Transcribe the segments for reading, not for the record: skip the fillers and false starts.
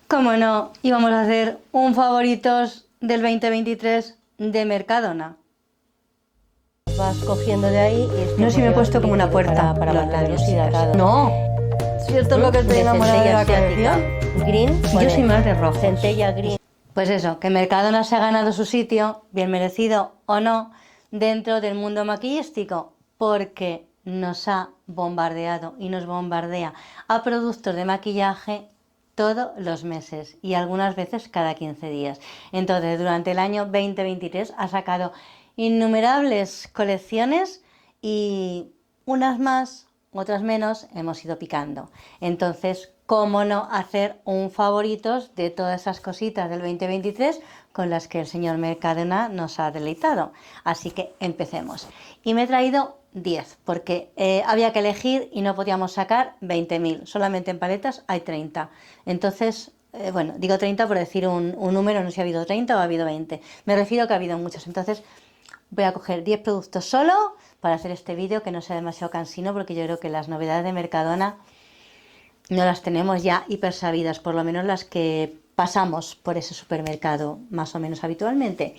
Como no, íbamos a hacer un favoritos del 2023 de Mercadona. Vas cogiendo de ahí y este No sé si me he pollo puesto como una líquido puerta para los mantenerlos labios. hidratados. No, si esto es lo que estoy De enamorada de la centella asiática. colección. Green. Yo soy más de rojos. Centella green. Pues eso, que Mercadona se ha ganado su sitio, bien merecido o no, dentro del mundo maquillístico, porque nos ha bombardeado y nos bombardea a productos de maquillaje todos los meses y algunas veces cada 15 días. Entonces, durante el año 2023 ha sacado innumerables colecciones y unas más, otras menos, hemos ido picando. Entonces, ¿cómo no hacer un favoritos de todas esas cositas del 2023 con las que el señor Mercadona nos ha deleitado? Así que empecemos. Y me he traído 10 porque había que elegir y no podíamos sacar 20.000. Solamente en paletas hay 30. Entonces, bueno, digo 30 por decir un número, no sé si ha habido 30 o ha habido 20. Me refiero a que ha habido muchos. Entonces, voy a coger 10 productos solo para hacer este vídeo que no sea demasiado cansino, porque yo creo que las novedades de Mercadona no las tenemos ya hiper sabidas, por lo menos las que pasamos por ese supermercado más o menos habitualmente.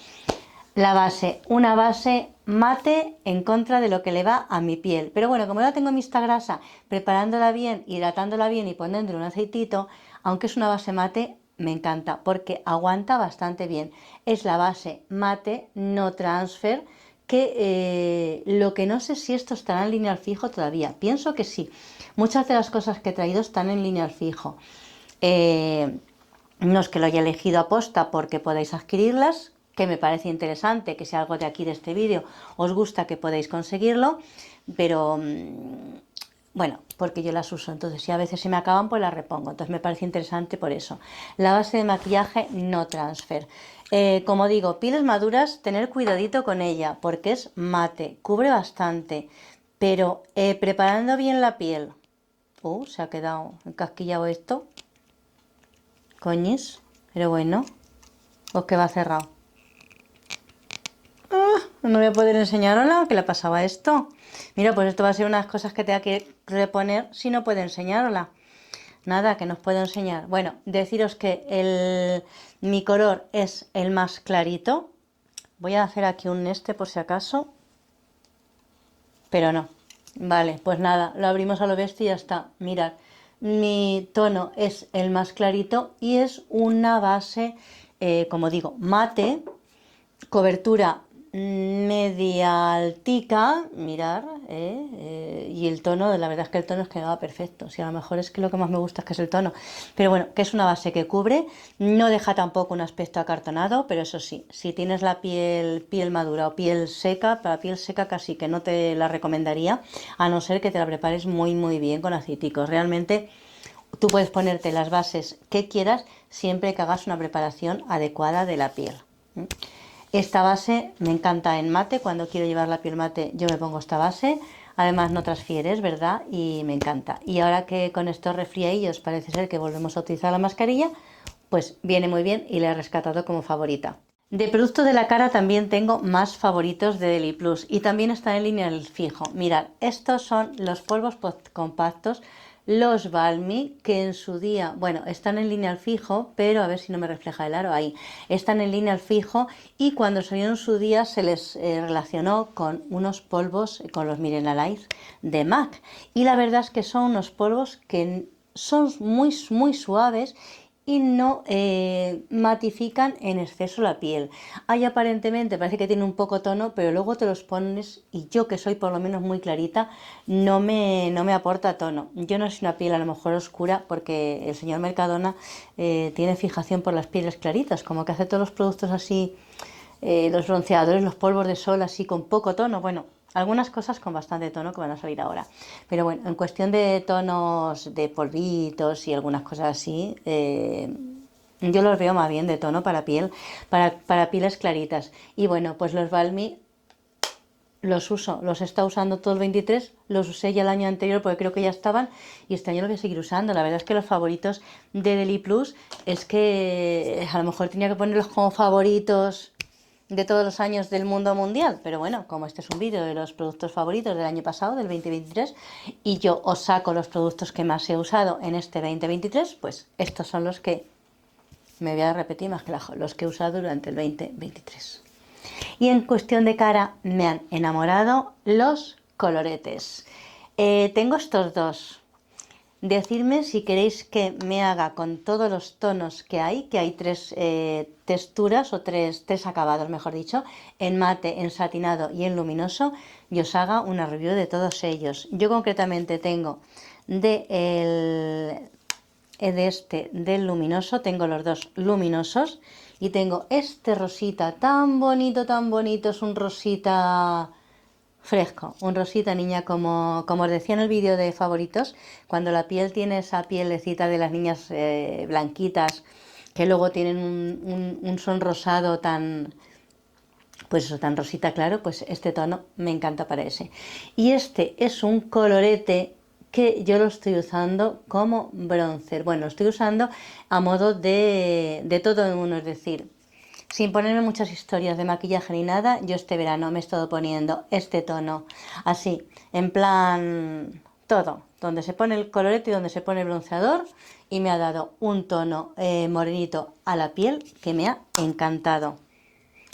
La base, una base mate en contra de lo que le va a mi piel. Pero bueno, como ya tengo mixta grasa, preparándola bien, hidratándola bien y poniéndole un aceitito, aunque es una base mate, me encanta porque aguanta bastante bien. Es la base mate, no transfer, que lo que no sé si esto estará en línea al fijo todavía. Pienso que sí. Muchas de las cosas que he traído están en línea al fijo. No es que lo haya elegido aposta porque podáis adquirirlas, que me parece interesante, que si algo de aquí de este vídeo os gusta que podéis conseguirlo, pero bueno, porque yo las uso, entonces si a veces se me acaban pues las repongo, entonces me parece interesante por eso. La base de maquillaje no transfer. Como digo, pieles maduras, tener cuidadito con ella porque es mate, cubre bastante, pero preparando bien la piel, se ha quedado encasquillado esto, coñis, pero bueno, pues que va cerrado. No voy a poder enseñarosla, ¿qué le pasaba a esto? Mira, pues esto va a ser unas cosas que tenga que reponer si no puedo enseñarosla. Nada, que no os puedo enseñar. Bueno, deciros que mi color es el más clarito. Voy a hacer aquí un por si acaso. Pero no. Vale, pues nada, lo abrimos a lo bestia y ya está. Mirad, mi tono es el más clarito y es una base, como digo, mate, cobertura media altica, mirar, y el tono, la verdad es que el tono es que va perfecto. Si a lo mejor es que lo que más me gusta es que es el tono, pero bueno, que es una base que cubre, no deja tampoco un aspecto acartonado, pero eso sí, si tienes la piel madura o piel seca, para piel seca casi que no te la recomendaría, a no ser que te la prepares muy bien con aceiticos. Realmente tú puedes ponerte las bases que quieras siempre que hagas una preparación adecuada de la piel. Esta base me encanta en mate, cuando quiero llevar la piel mate yo me pongo esta base, además no transfieres, ¿verdad? Y me encanta. Y ahora que con estos resfriadillos parece ser que volvemos a utilizar la mascarilla, pues viene muy bien y la he rescatado como favorita. De productos de la cara también tengo más favoritos de Deli Plus y también está en línea el fijo. Mirad, estos son los polvos compactos, los Balmy, que en su día, bueno, están en línea al fijo, pero a ver si no me refleja el aro ahí. Están en línea al fijo y cuando salieron en su día se les relacionó con unos polvos, con los Mineralize de MAC. Y la verdad es que son unos polvos que son muy suaves y no matifican en exceso la piel. Hay aparentemente, parece que tiene un poco tono, pero luego te los pones y yo que soy por lo menos muy clarita, no me aporta tono. Yo no soy una piel a lo mejor oscura porque el señor Mercadona tiene fijación por las pieles claritas, como que hace todos los productos así, los bronceadores, los polvos de sol así con poco tono. Bueno, algunas cosas con bastante tono que van a salir ahora. Pero bueno, en cuestión de tonos de polvitos y algunas cosas así, yo los veo más bien de tono para piel, para pieles claritas. Y bueno, pues los Balmy los uso, los he estado usando todo el 23, los usé ya el año anterior porque creo que ya estaban y este año los voy a seguir usando. La verdad es que los favoritos de Deli Plus es que a lo mejor tenía que ponerlos como favoritos de todos los años del mundo mundial, pero bueno, como este es un vídeo de los productos favoritos del año pasado, del 2023, y yo os saco los productos que más he usado en este 2023, pues estos son los que me voy a repetir más que los que he usado durante el 2023. Y en cuestión de cara me han enamorado los coloretes. Tengo estos dos. Decidme si queréis que me haga con todos los tonos que hay tres texturas o tres acabados, mejor dicho, en mate, en satinado y en luminoso, y os haga una review de todos ellos. Yo concretamente tengo del luminoso, tengo los dos luminosos y tengo este rosita tan bonito, es un rosita fresco, un rosita niña, como os decía en el vídeo de favoritos, cuando la piel tiene esa pielecita de las niñas blanquitas, que luego tienen un sonrosado tan, pues eso, tan rosita claro, pues este tono me encanta para ese. Y este es un colorete que yo lo estoy usando como bronzer. Bueno, lo estoy usando a modo de todo en uno, es decir, sin ponerme muchas historias de maquillaje ni nada, yo este verano me he estado poniendo este tono así, en plan todo, donde se pone el colorete y donde se pone el bronceador, y me ha dado un tono morenito a la piel que me ha encantado.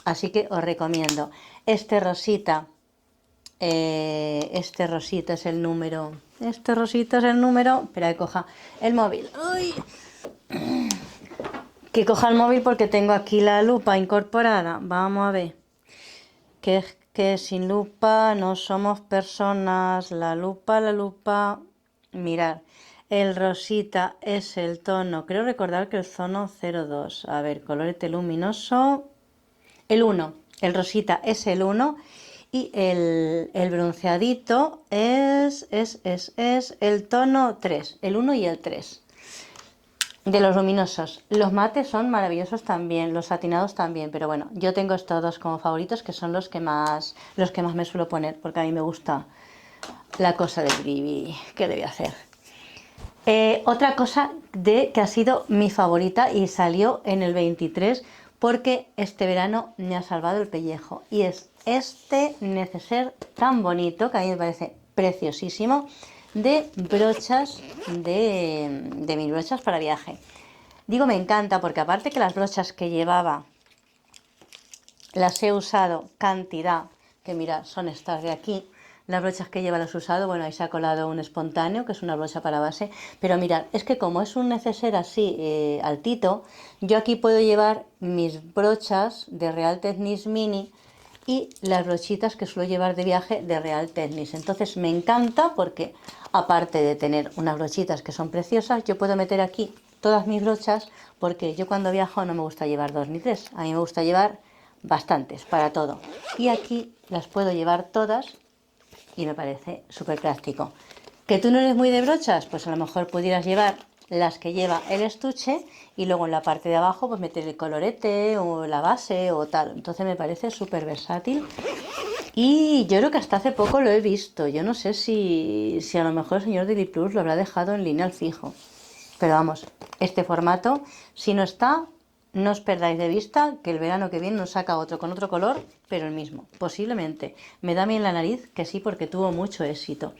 Así que os recomiendo este rosita. Este rosita es el número. Espera que coja el móvil. ¡Uy! Que coja el móvil porque tengo aquí la lupa incorporada. Vamos a ver. Que es que sin lupa no somos personas. La lupa. Mirad. El rosita es el tono. Creo recordar que el tono 02. A ver, colorete luminoso. El 1. El rosita es el 1. Y el bronceadito es el tono 3. El 1 y el 3. De los luminosos. Los mates son maravillosos también, los satinados también, pero bueno, yo tengo estos dos como favoritos, que son los que más me suelo poner, porque a mí me gusta la cosa del brilli que le voy a hacer. Otra cosa que ha sido mi favorita y salió en el 23, porque este verano me ha salvado el pellejo, y es este neceser tan bonito, que a mí me parece preciosísimo, de brochas, de mis brochas para viaje. Digo me encanta porque aparte que las brochas que llevaba las he usado cantidad, que mira, son estas de aquí. Las brochas que lleva las he usado, bueno, ahí se ha colado un espontáneo, que es una brocha para base, pero mirad, es que como es un neceser así altito, yo aquí puedo llevar mis brochas de Real Techniques Mini y las brochitas que suelo llevar de viaje de Real Techniques. Entonces me encanta porque aparte de tener unas brochitas que son preciosas, yo puedo meter aquí todas mis brochas, porque yo cuando viajo no me gusta llevar 2 ni 3, a mí me gusta llevar bastantes para todo, y aquí las puedo llevar todas y me parece súper práctico. ¿Que tú no eres muy de brochas? Pues a lo mejor pudieras llevar las que lleva el estuche y luego en la parte de abajo pues meter el colorete o la base o tal. Entonces me parece súper versátil y yo creo que hasta hace poco lo he visto. Yo no sé si a lo mejor el señor Deliplus lo habrá dejado en línea al fijo, pero vamos, este formato, si no está, no os perdáis de vista que el verano que viene nos saca otro con otro color, pero el mismo, posiblemente. Me da a mí en la nariz que sí, porque tuvo mucho éxito.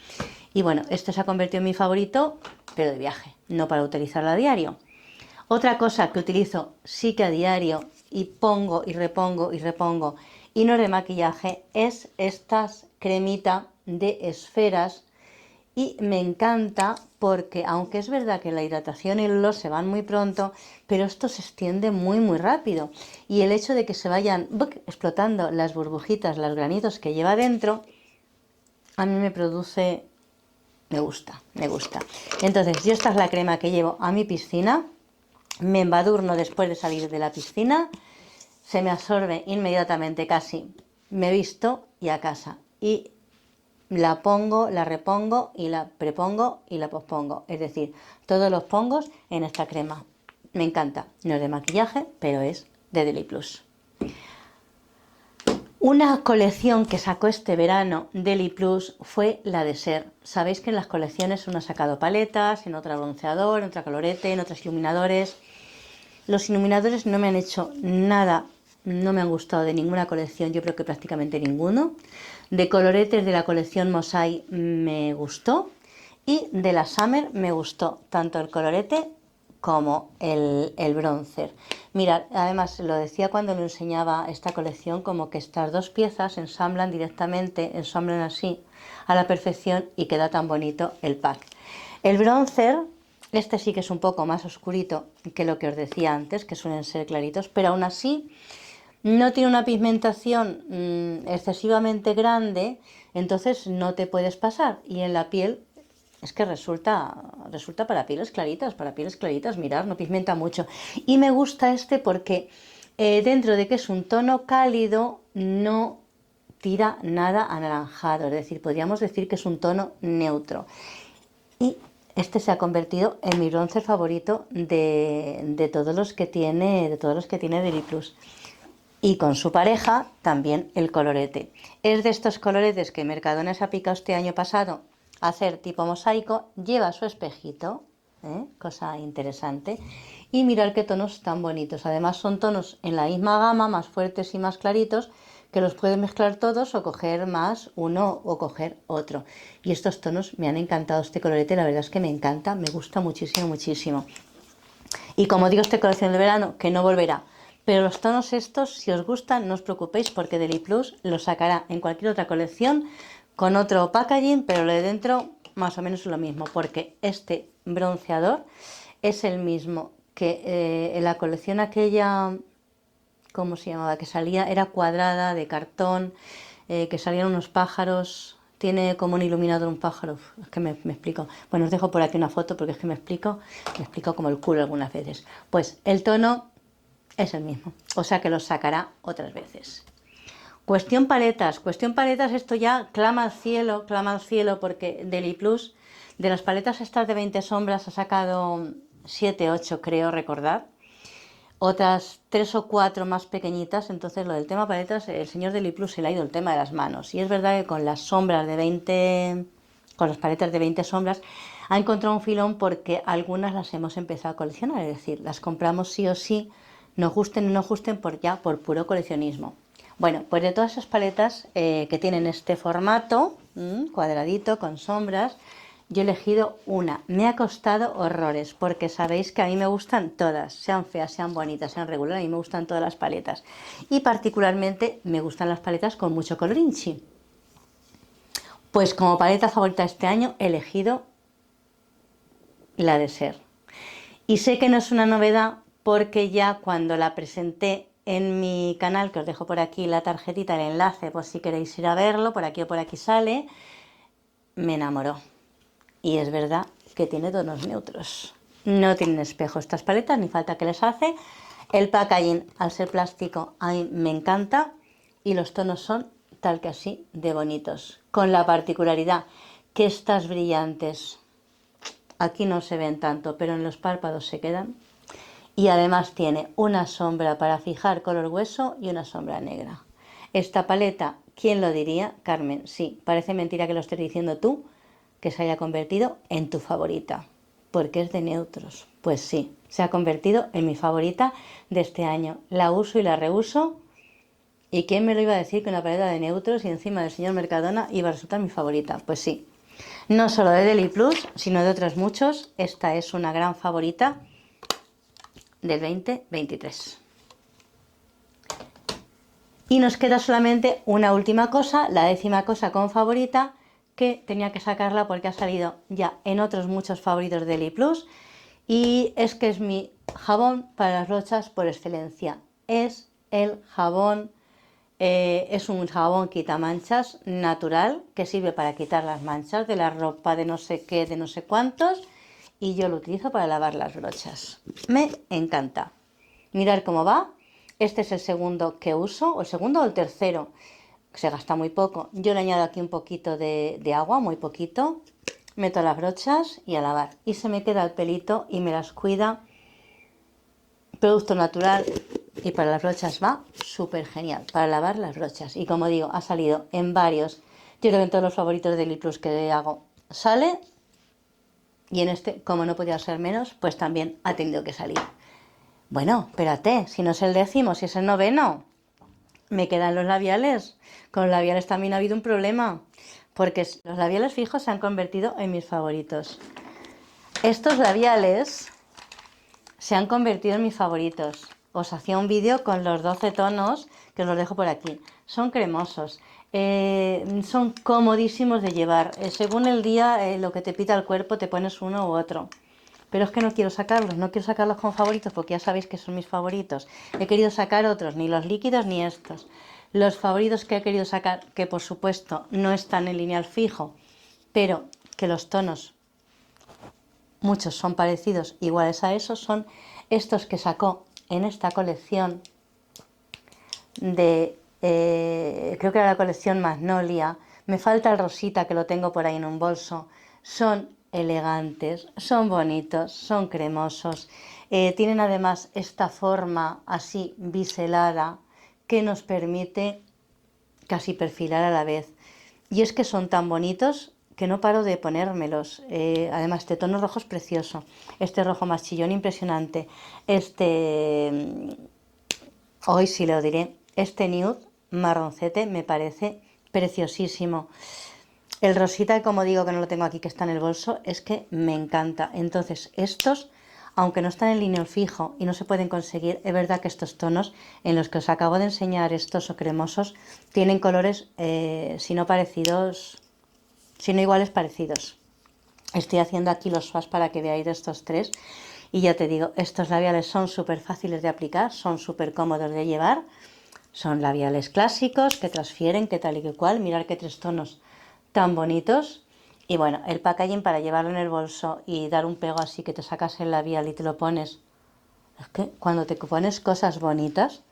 Y bueno, este se ha convertido en mi favorito, pero de viaje, no para utilizarlo a diario. Otra cosa que utilizo sí que a diario, y pongo y repongo, y no es de maquillaje, es estas cremita de esferas. Y me encanta porque, aunque es verdad que la hidratación y el olor se van muy pronto, pero esto se extiende muy rápido. Y el hecho de que se vayan explotando las burbujitas, los granitos que lleva dentro, a mí me produce... me gusta. Entonces, yo esta es la crema que llevo a mi piscina. Me embadurno después de salir de la piscina. Se me absorbe inmediatamente casi. Me visto y a casa. Y la pongo, la repongo y la prepongo y la pospongo. Es decir, todos los pongos en esta crema. Me encanta. No es de maquillaje, pero es de Deliplus. Una colección que sacó este verano Deliplus fue la de Ser. Sabéis que en las colecciones uno ha sacado paletas, en otra bronceador, en otra colorete, en otros iluminadores. Los iluminadores no me han hecho nada, no me han gustado de ninguna colección, yo creo que prácticamente ninguno. De coloretes de la colección Mosaic me gustó, y de la Summer me gustó tanto el colorete como el bronzer. Mirad, además lo decía cuando lo enseñaba esta colección, como que estas dos piezas ensamblan directamente, ensamblan así a la perfección y queda tan bonito el pack. El bronzer, este sí que es un poco más oscurito que lo que os decía antes, que suelen ser claritos, pero aún así no tiene una pigmentación excesivamente grande, entonces no te puedes pasar. Y en la piel es que resulta para pieles claritas, mirad, no pigmenta mucho. Y me gusta este porque dentro de que es un tono cálido, no tira nada anaranjado, es decir, podríamos decir que es un tono neutro. Y este se ha convertido en mi bronzer favorito de todos los que tiene, Deli Plus. Y con su pareja también el colorete. Es de estos coloretes que Mercadona se ha picado este año pasado a hacer tipo mosaico. Lleva su espejito, cosa interesante. Y mirad qué tonos tan bonitos. Además son tonos en la misma gama, más fuertes y más claritos, que los puedes mezclar todos o coger más uno o coger otro. Y estos tonos me han encantado, este colorete, la verdad es que me encanta, me gusta muchísimo, muchísimo. Y como digo, esta colección de verano, que no volverá. Pero los tonos estos, si os gustan, no os preocupéis porque Deli Plus los sacará en cualquier otra colección con otro packaging, pero lo de dentro más o menos es lo mismo, porque este bronceador es el mismo que en la colección aquella, ¿cómo se llamaba? Que salía, era cuadrada, de cartón, que salían unos pájaros. Tiene como un iluminador un pájaro. Es que me explico. Bueno, os dejo por aquí una foto porque es que me explico como el culo algunas veces. Pues el tono es el mismo, o sea que los sacará otras veces. Cuestión paletas, esto ya clama al cielo porque Deli Plus, de las paletas estas de 20 sombras, ha sacado 7, 8 creo recordar. Otras 3 o 4 más pequeñitas, entonces lo del tema paletas, el señor Deli Plus se le ha ido el tema de las manos. Y es verdad que con las sombras de 20, con las paletas de 20 sombras, ha encontrado un filón porque algunas las hemos empezado a coleccionar, es decir, las compramos sí o sí, nos gusten o no gusten por puro coleccionismo. Bueno, pues de todas esas paletas que tienen este formato, cuadradito, con sombras, yo he elegido una. Me ha costado horrores, porque sabéis que a mí me gustan todas, sean feas, sean bonitas, sean regulares, a mí me gustan todas las paletas. Y particularmente me gustan las paletas con mucho colorinchi. Pues como paleta favorita este año he elegido la de Ser. Y sé que no es una novedad porque ya cuando la presenté en mi canal, que os dejo por aquí la tarjetita, el enlace, pues si queréis ir a verlo, por aquí o por aquí sale, me enamoró. Y es verdad que tiene tonos neutros. No tienen espejo estas paletas, ni falta que les hace. El packaging, al ser plástico, a mí me encanta. Y los tonos son tal que así de bonitos. Con la particularidad que estas brillantes aquí no se ven tanto, pero en los párpados se quedan. Y además tiene una sombra para fijar color hueso y una sombra negra. Esta paleta, ¿quién lo diría? Carmen, sí, parece mentira que lo estés diciendo tú, que se haya convertido en tu favorita, porque es de neutros. Pues sí, se ha convertido en mi favorita de este año. La uso y la reuso. ¿Y quién me lo iba a decir que una paleta de neutros y encima del señor Mercadona iba a resultar mi favorita? Pues sí. No solo de Deli Plus, sino de otros muchos. Esta es una gran favorita del 2023. Y nos queda solamente una última cosa, la 10ª cosa con favorita, que tenía que sacarla porque ha salido ya en otros muchos favoritos de Deli Plus. Y es que es mi jabón para las brochas por excelencia. Es el jabón, es un jabón quitamanchas natural que sirve para quitar las manchas de la ropa de no sé qué, de no sé cuántos. Y yo lo utilizo para lavar las brochas. Me encanta. Mirad cómo va. Este es el segundo que uso, o el segundo o el tercero. Se gasta muy poco. Yo le añado aquí un poquito de agua, muy poquito. Meto las brochas y a lavar. Y se me queda el pelito y me las cuida. Producto natural. Y para las brochas va súper genial. Para lavar las brochas. Y como digo, ha salido en varios. Yo creo que en todos los favoritos de Deli Plus que hago sale. Y en este, como no podía ser menos, pues también ha tenido que salir. Bueno, espérate, si no es el 10º, si es el 9º, me quedan los labiales. Con los labiales también ha habido un problema, porque los labiales fijos se han convertido en mis favoritos. Estos labiales se han convertido en mis favoritos. Os hacía un vídeo con los 12 tonos, que os los dejo por aquí. Son cremosos, son comodísimos de llevar. Según el día, lo que te pita el cuerpo, te pones uno u otro. Pero es que no quiero sacarlos como favoritos porque ya sabéis que son mis favoritos. He querido sacar otros, ni los líquidos ni estos. Los favoritos que he querido sacar, que por supuesto no están en lineal fijo, pero que los tonos, muchos son parecidos, iguales a esos, son estos que sacó en esta colección de, creo que era la colección Magnolia. Me falta el rosita que lo tengo por ahí en un bolso. Son elegantes, son bonitos, son cremosos, tienen además esta forma así biselada que nos permite casi perfilar a la vez. Y es que son tan bonitos que no paro de ponérmelos. Además, este tono rojo es precioso, este rojo más chillón impresionante, hoy sí lo diré, este nude marroncete me parece preciosísimo. El rosita, como digo que no lo tengo aquí, que está en el bolso, es que me encanta. Entonces, estos, aunque no están en línea fijo y no se pueden conseguir, es verdad que estos tonos en los que os acabo de enseñar, estos o cremosos, tienen colores, si no parecidos, si no iguales, parecidos. Estoy haciendo aquí los swatch para que veáis estos tres. Y ya te digo, estos labiales son súper fáciles de aplicar, son súper cómodos de llevar. Son labiales clásicos que transfieren, que tal y que cual. Mirad qué tres tonos tan bonitos. Y bueno, el packaging para llevarlo en el bolso y dar un pego así que te sacas el labial y te lo pones. Es que cuando te pones cosas bonitas,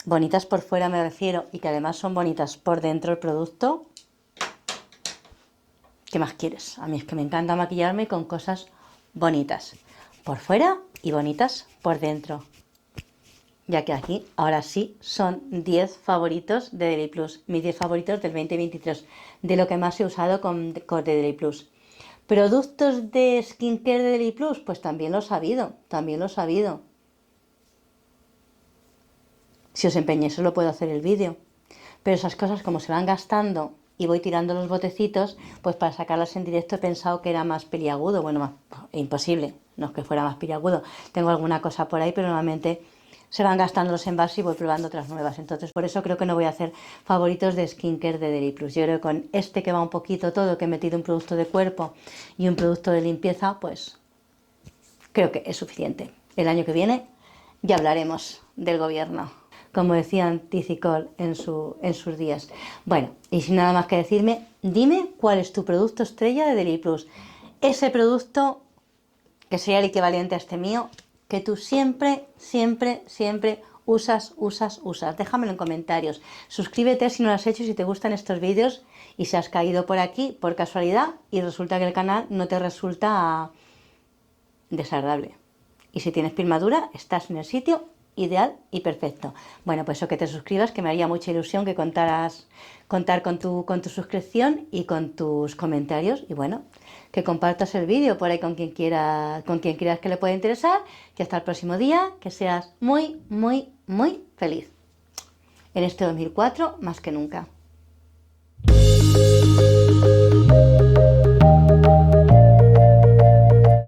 bonitas por fuera me refiero, y que además son bonitas por dentro el producto, ¿qué más quieres? A mí es que me encanta maquillarme con cosas bonitas por fuera y bonitas por dentro. Ya que aquí, ahora sí, son 10 favoritos de Deli Plus, mis 10 favoritos del 2023, de lo que más he usado con de Deli Plus. ¿Productos de skincare de Deli Plus? Pues también lo he sabido, también lo he sabido. Si os empeñéis, os lo puedo hacer el vídeo. Pero esas cosas, como se van gastando y voy tirando los botecitos, pues para sacarlas en directo he pensado que era más peliagudo. Bueno, más, imposible, no es que fuera más peliagudo. Tengo alguna cosa por ahí, pero normalmente se van gastando los envases y voy probando otras nuevas. Entonces, por eso creo que no voy a hacer favoritos de skincare de Deli Plus. Yo creo que con este que va un poquito todo, que he metido un producto de cuerpo y un producto de limpieza, pues creo que es suficiente. El año que viene ya hablaremos del gobierno, como decía Anticicol en sus días. Bueno, y sin nada más que decirme, dime cuál es tu producto estrella de Deli Plus. Ese producto que sería el equivalente a este mío, que tú siempre, siempre, siempre usas. Déjamelo en comentarios. Suscríbete si no lo has hecho, si te gustan estos vídeos y si has caído por aquí por casualidad y resulta que el canal no te resulta desagradable. Y si tienes piel madura, estás en el sitio ideal y perfecto. Bueno, pues eso, que te suscribas, que me haría mucha ilusión que contar con tu suscripción y con tus comentarios. Y bueno, que compartas el vídeo por ahí con quien creas que le pueda interesar. Que hasta el próximo día, que seas muy, muy, muy feliz. En este 2004, más que nunca.